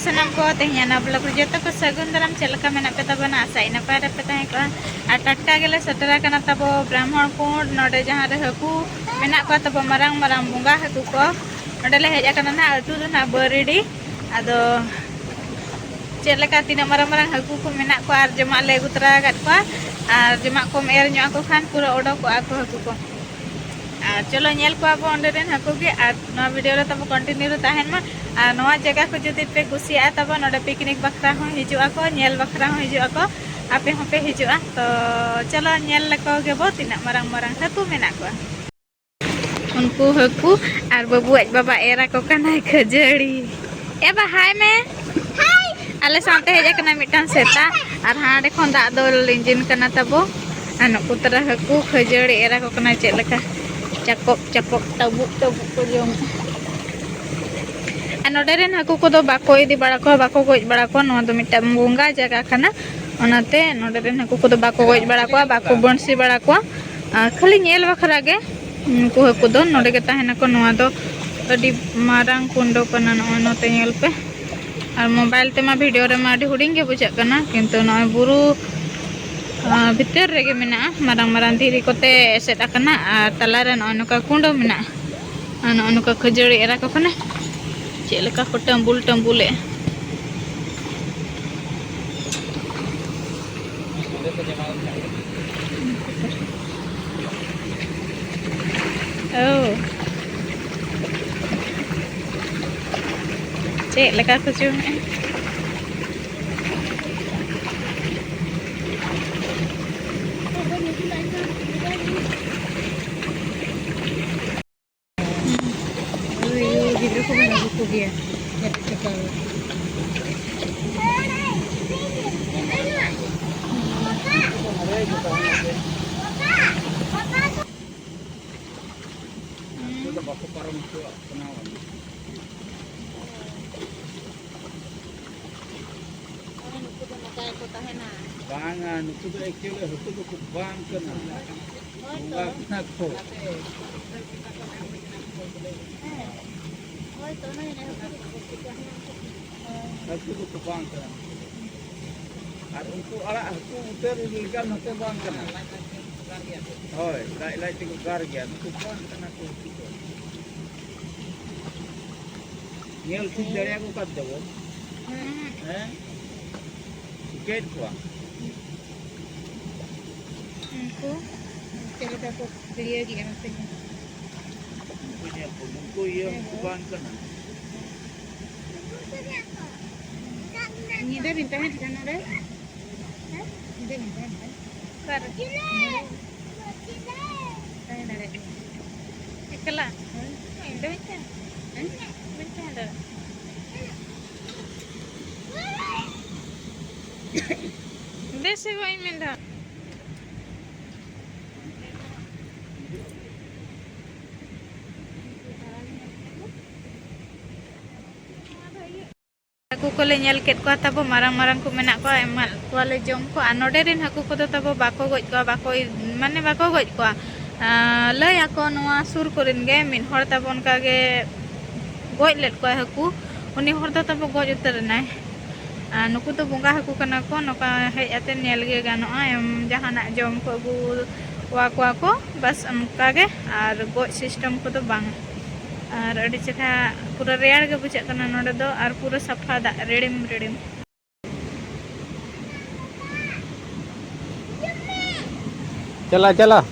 सनम को तेहना ब्लॉग जो को सगुन दाराम चलका मेना पे तबना आशा नपाय रे पे तहे को आ टटका गेले सटरा कना तबो ब्राह्मण कुंड नोडे जहां रे हकू मेना को तबो मारांग मारांग बुंगा हकू को नोडे ले हेज कना ना अतु दो ना बरिडी आदो चेलका तीना मारांग मारांग हकू को मेना को आर जमा ले गुतरा गत को आर जमा को एर न्यो को खान पूरा ओडो को आको हकू को चलो नेल को अब अंडे रेन हकू के ना वीडियो रे तब कंटिन्यू ताहेन मा नवा जगह को जुदी पे कुसिया तब नोडे पिकनिक बखरा हो हिजुआ को नेल बखरा हो हिजुआ को आपे होपे हिजुआ तो चलो नेल लको के बो तिना मारांग मारांग हकू मेना को उनको हकू आर बाबू आज बाबा एरा को कना खजड़ी ए बा हाय में हाय आले साथे हेज कना मिटान सेता आर हाडे खन दा दो लिंजिन कना तबो अन कुतरा हकू खजड़ी एरा को कना चेलका चकोप चकोप तबु तबु को जोम नोडेरेन हकू को दो बाको इदी बड़ा को बाको गोज बड़ा को नो दो मिटा बुंगा जगह खाना ओनाते नोडेरेन हकू को दो बाको गोज बड़ा को बाको बंसी बड़ा को खाली नेल बखरा गे उनको हकू दो नोडे के ताहेना को नोआ दो अडी मारांग कुंडो कना नो नोते नेल पे और मोबाइल ते मा वीडियो रे मा अडी हुडिंग गे बुझा कना किंतु नो बुरु भितर रेगे मेना मारांग मारांग धीरी कोते एसेट आकना आर तलारे नो नका कुंडो मेना नो नका खजड़ी एरा को कना चेलका को टम्बुल टम्बुले चेलका को जो dia bangan itu tuh ekele itu tuh bang kena enggak kena kok aku tuh bang kena aku ala aku uter ilegal nanti bang kena oi lai tiga gargian itu bang kena tuh niel tuh dari aku kat dawo tiket kuah उनको चलो देखो video की करते हैं punya uनको ये कुबान करना इधर मिलता है जाना रे इधर मिलता है कर ना रे एकला इधर मिलता है देश वही मिलता हकू को ले नेल केट को तब मारांग मारांग को मेना को एमा को ले जम को नोडे रेन हकू को तब बाको गज को बाको माने बाको गज को लय आको नोआ सुर कोरिन गे मिन हर तब उनका गे गज लेट को हकू उनी हर तब गज उतर नाय नुकु तो बुंगा हकू कना को नोका हेज आते नेल गे गानोआ एम जहाना जम को गु वा को बस उनका गे और गज सिस्टम को तो बांग और अड़ी चेखा पूरा रेयार के बुझा कना नोडे दो और पूरा सफा दा रेडिम रेडिम चला चला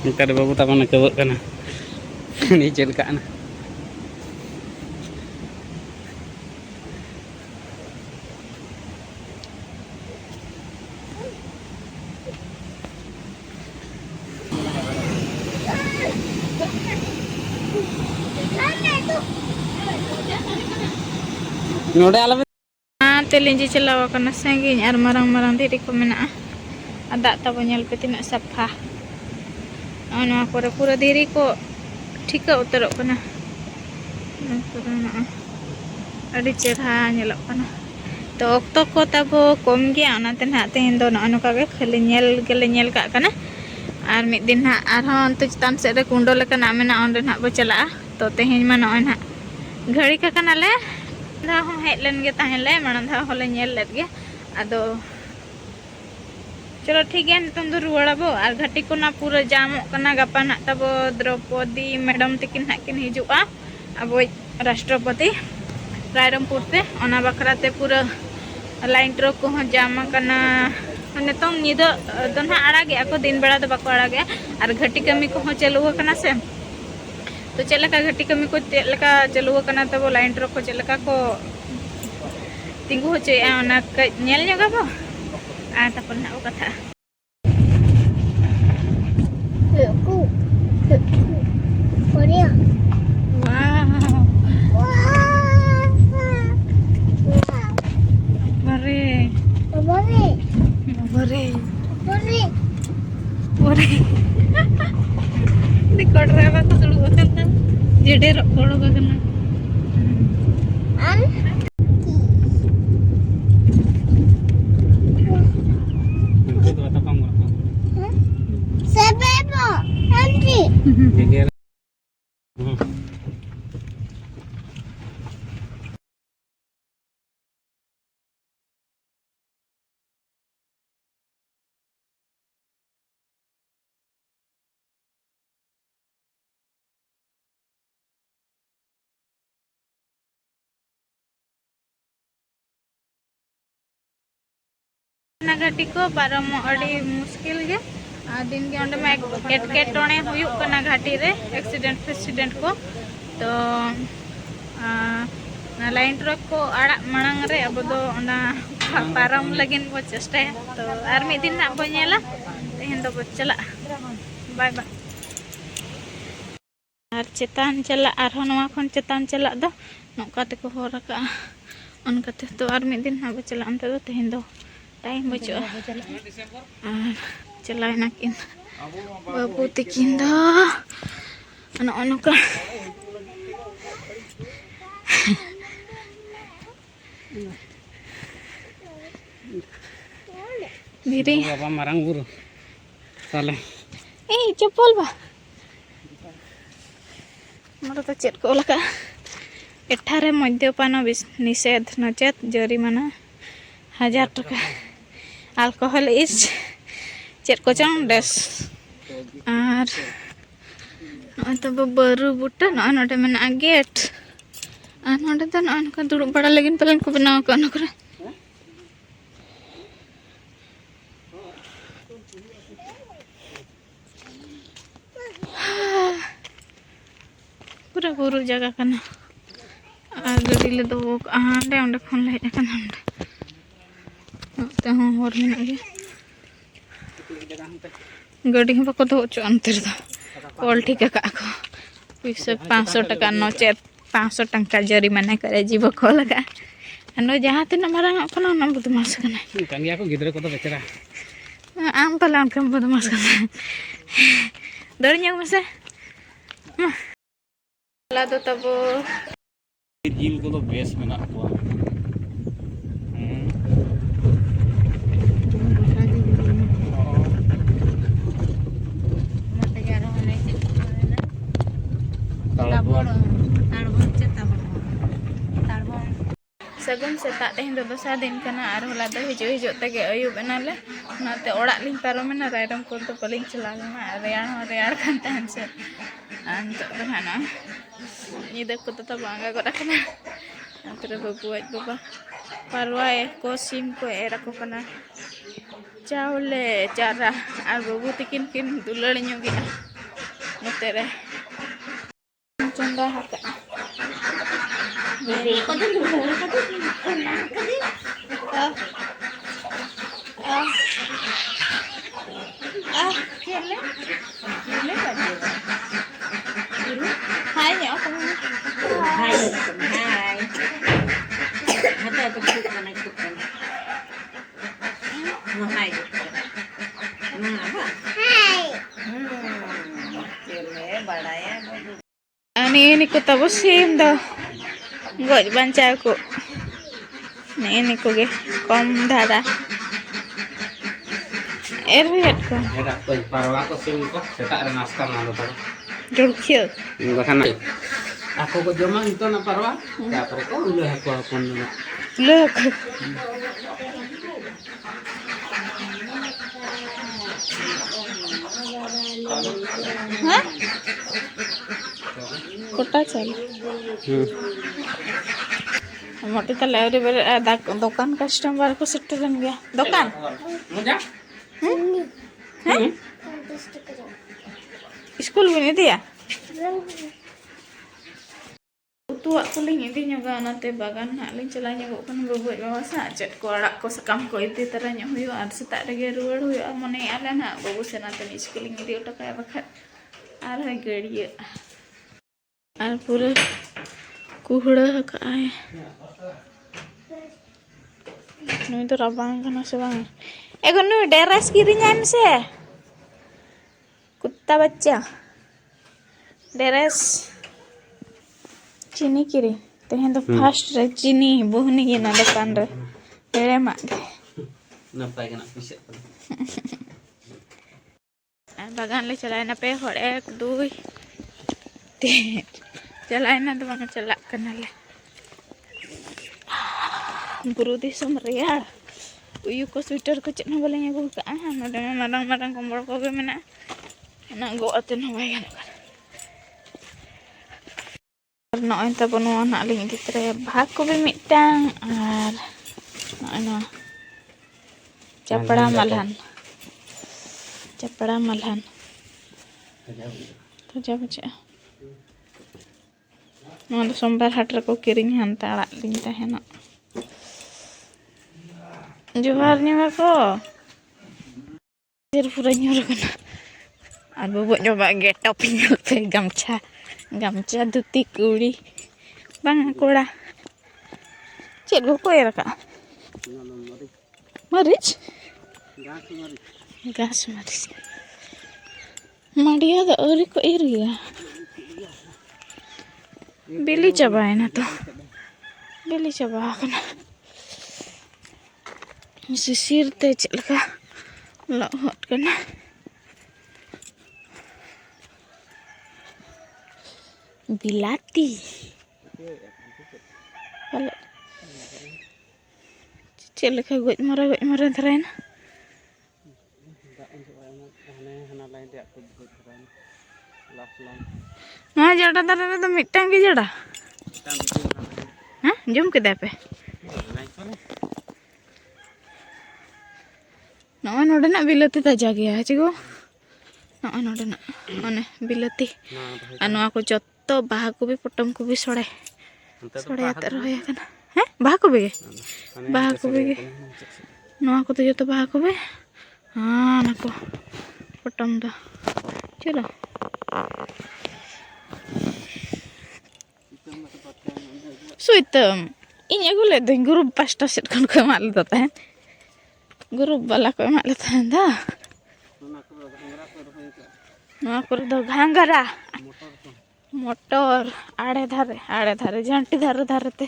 Ntar babu takon nak kebut kana. Ni jelka na. te linji chalawa kana sangi ar marang-marang diri ko mena ada tabo nyal pe tina safa ana pura diri ko thika utarok kana adi cerha nyelok kana to okto ko tabo kom gya onate na tehin do no kage khali nyel ka kana ar mid din ha arhon to chitan se re kundo leka na mena onde na bo chala to tehin ma no na घड़ी का कनाले धा हो Helen गे ताहेले मन धा होले nail लेत गे आदो चलो ठीक है तुम दो रुवाड़ाबो और घाटी को ना पूरा जाम कना गपा ना तब द्रौपदी मैडम तकिन ना किन हिजुआ अब राष्ट्रपति रायरंगपुर ते ओना बखरा ते पूरा लाइन ट्रक को जाम कना नितों निदो दोना आड़ा गया को दिन बेड़ा तो बाको आड़ा गया और घाटी कमी को चलू कना से तो चलका घटी कमी को चलका चलू कना तब लाइन ट्रक को चलका को तिंगु होचे ओना नेल ᱧᱚᱜᱟ बो आ तपर ना कथा Ku. Korea. वाह बरे Bore. बरे Bore. बरे di kodra ba ko dulu hotel ta jede ro kodo ga kana An. Itu atau kamu apa? Sebebo. Nanti. Geger. ना घाटी को पारम अड़ी मुश्किल गे दिन के अंडे में एटकेटोणे हुयुक कना घाटी रे एक्सीडेंट को तो ना लाइन ट्रक को आड़ा मणंग रे अब दो ओना पारम लगिन बो चेष्टा तो आर मी दिन ना बो नेला तेहन दो बो चला बाय बाय आर चेतान चला आर नवा खन चेतान चला दो नोका ते को होरा का अनकते तो आर मी दिन ना बो चला अंत दो तेहन दो टाइम बचो चलाए ना किन बाबू तकिन दा अनका diri Apa marang buru? Salah. चप्पल बा मोर तो चेत को लका एठारे मद्यपान निषेध नचेत जरिमाना 1000 टका अल्कोहल इज चेत को चंग डेस आर तब बरु बुटा नोटे में गेट आर नोटे तो नका दुड़ुब बड़ा लगिन पलन को बनाव का नकरे पूरा बुरु जगह कना आर गड़ी ले दो आंडे ओंडे खन ले कना ते हो होर में गे गड़ी हम को दो अंतर दो कॉल ठीक का को पैसा 500 टका नचे 500 टका जरिमाना करे जीव को लगा अनो जहां तिना मारंग कना ना बदमाश कना Kangnya aku gitu kok becara. आम पलाम कम बदमाश कना दरnya मसे ला दो तब Jil ko to best mena ko. सगुन सेता तेहन दो दोसा दिन कना आर होला दो हिजो तगे अयुब एनाले नाते ओड़ा लिंग पारोमेना रायरंगपुर तो पलिंग चला लेना रेयाड़ खान तहन से अंत तो हाना निदे को तो बांगा गरा कना अंतरे बाबू आज बाबा पारवाए को सिम को एरा को कना चावले चारा आर बाबू तिकिन किन दुलड़ ᱧᱚᱜ ᱜᱮ नोते रे चंदा हाका hai nhỏ không hai Hai. Hai. Ini ku tahu sim dah. Goj baca aku. Ini ku ge kom dada. Lihat ko. Ada tuh parwa ko sim ko setak rengaskan anu taro. Jurkil. Bahkan aku kok zaman itu na parwa. Ya perko udah aku dulu. Look. Hah? Kota चल मोटे तो ले दुकान customer को set बन गया दुकान school भी नहीं दिया tua kuling ini juga nanti bagan nak ling celanya kok kan bubuk bawa saja ko arak ko sakam ko itu teranya huyu ad setak lagi ruar huyu amone ala nak babu senata ni schooling ini udah kayak bakat arah gadiya ar pura kuhड़ा kae nu itu rabang kan sebang nu deras kirinya se कुत्ता बच्चा dress चीनी किरी तेहे तो fast रे चीनी बोहनी के ना दुकान रे तेरे मा Nampai kena pisik. बागान ले चलाए ना पे हर एक दुई चलाए ना तो बागान चला करना ले बुरु दिसम रियाड़ उयु को स्वेटर को चेक ना बोले ये को का नोडे मारंग मारंग कम्बल को के मेना ना गो अते ना बाय गानो नॉय तबनो ना लिंग दितरे भाग को भी मिटांग आर ना चपड़ा मलहन तो जब बच्चा नोंद सोमवार हाट रको किरिंग हंता अड़ा लिंग तहेना जोहार न्यूर को सिर पूरा न्यूर कना और बबो जोबा गेटअप पे गमछा धुती कुड़ी बांग कोड़ा चेद को कोई रका मरीच घास मरीच माडिया दा औरी को एरिया बिली चबाए ना तो बिली चबा कना सिर ते चलका लहट कना बिलाती चलका गज मरा धरायना ना जड़ा दारा रे तो मिटांग के जड़ा हां जुम के दे पे नॉय नोडे ना बिलती ताजा गया है चिगो नॉय नोडे ना माने बिलती अनवा को जत्तो बाहा को भी पटम को भी सड़े आते रहे कना हैं बाहा को भी नवा को तो जत्तो बाहा को भी हां नको पटम दा चलो सुइतम इन अगुले दे ग्रुप पास्टा सेट कोन को माल दता है ग्रुप वाला को माल दता है दा ना कर दो घांगरा मोटर आड़े धारे झांटी धारे ते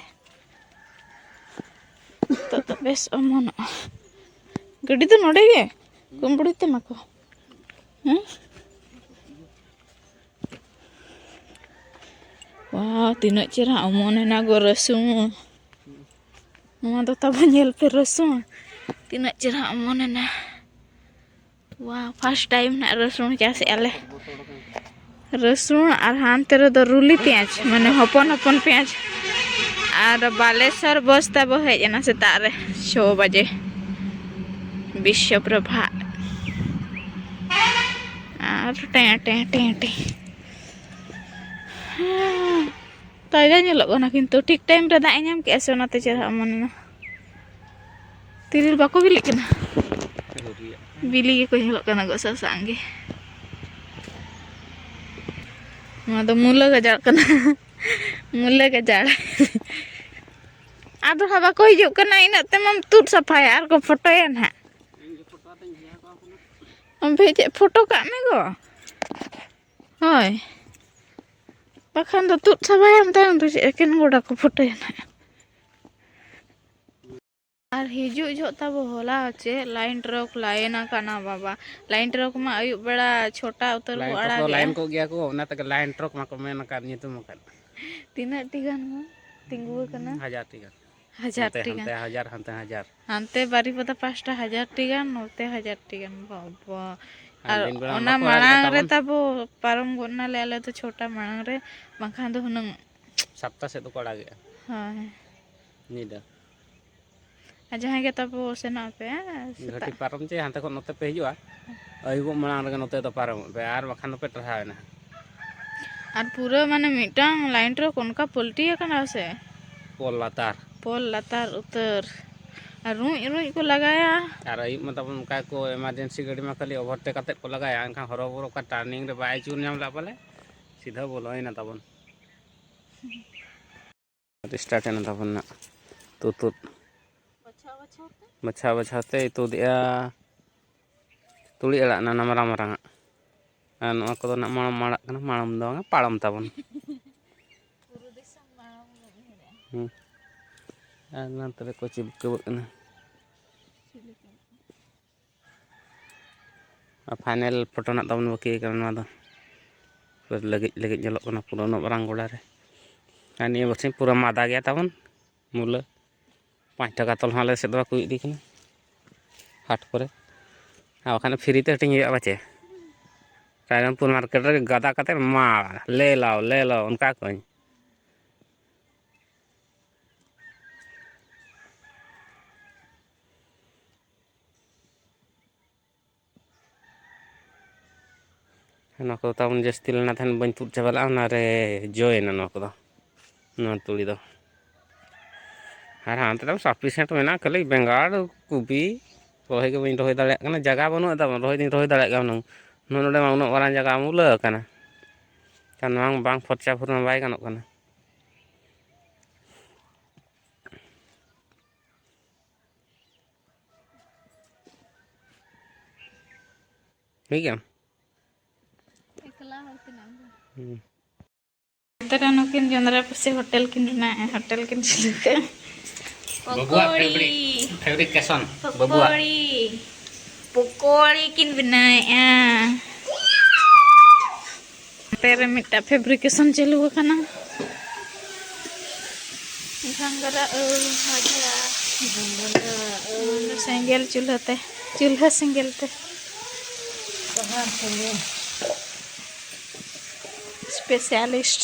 तो बेस अमन गड्डी तो नोडे गे कुंबड़ी ते मको हैं वाह तीना चेहरा अमन ना गो रसुन नवा तो तब नेल पे रसुन तीना चेहरा अमन ना वाह फर्स्ट टाइम ना रसुन चास आले रसुन और हानते रे दो रुली प्याज माने हपन प्याज और बालेश्वर बस तब हेजना सेता रे 6 बजे विश्व प्रभा और टे ताजा ना किंतु ठीक टाइम रे दाग नाम के से ओनाते चेहरा मनना तिरिल बाको बिली कना बिली को हेलो कना गो सांगे मा तो मुला गजाड़ कना मुला गजाड़ आदो हवा को हिजु कना इना ते मम तुट सफाया आर को फोटोया ना भेजे फोटो का में गो होय बखान तो तुद सबायम तायम तो एकेन गोड़ा को फोटो ना और हिजु जो तब होला चे लाइन ट्रक लाइन काना बाबा लाइन ट्रक मा आयु बड़ा छोटा उतर को अड़ा गया लाइन को गया को ना तक लाइन ट्रक मा को मेन का नितुम का तीना टिगान मा तिंगु कना 1000 टिगा 1000 टिगान हंते 1000 हंते 1000 हानते बारी पता 5,000 टिगान नोते 1000 टिगान बाबा और दिन बेला ओना मांग रे तबो पारम गोना ले आले तो छोटा मांग रे बखान दो हुनंग सप्ताह से तो को अड़ा गया हां नीदा जहाँ के तब सेना पे घटी पारम चे हानते को नोते पे हिजुआ अयुब मांग रे नोते तो पारम पे आर बखान पे टरहाना और पूरा माने मिटांग लाइन ट्रक उनका पलटी कना से पोल लातार उतर और रुई रुई को लगाया और अयुब मतलब उनका को इमरजेंसी गाड़ी में खाली ओवरटेक करते को लगाया एनखा हरोबरो का टर्निंग रे बाय चूर नाम ला पाले सीधा बोलो ना तबन स्टार्ट है ना तबन ना तो बछा बछाते तो दिया तुली अड़ा ना मारा मारा नो को ना माड़म माड़ा कना माड़म दो पाड़म तबन ना तबे को चिपके कना फाइनल फोटो ना तबन बाकी करना दो लगे लगे जलो कना पूरा नो बरांग गोड़ा रे आनी बसे पूरा मादा गया तबन मूला 5 टाका तल हाले से दवा को इदी कना हाट करे आ खाने फ्री ते हटिंग या बाचे रायरंगपुर मार्केट रे गदा कते मा ले लाओ उनका कोई ना को तबन जस्ती लेना थन बन तुट चावला ना रे जोय ना को ना तुली दो और हाँ तो 100% में ना खाली बेंगाड़ कुबी रोहे के बन रोहे दाड़े कना जगह बनु तब रोहे दिन रोहे दाड़े गानो नोडे मा उनो वाला जगह मुला कना kan mang bang फरचा फुरना बाय गानो कना ठीक है एकला होते ना तेरा नकिन जंदरा पसे होटल किन ना होटल किन चिलके बबुआ फेवरेट कैसन बबुआ पकोड़ी किन बनाया तेरे मिट्टा फैब्रिकेशन चालू करना घंगरा भाजा सेंगेल चूल्हा सेंगेल ते स्पेशलिस्ट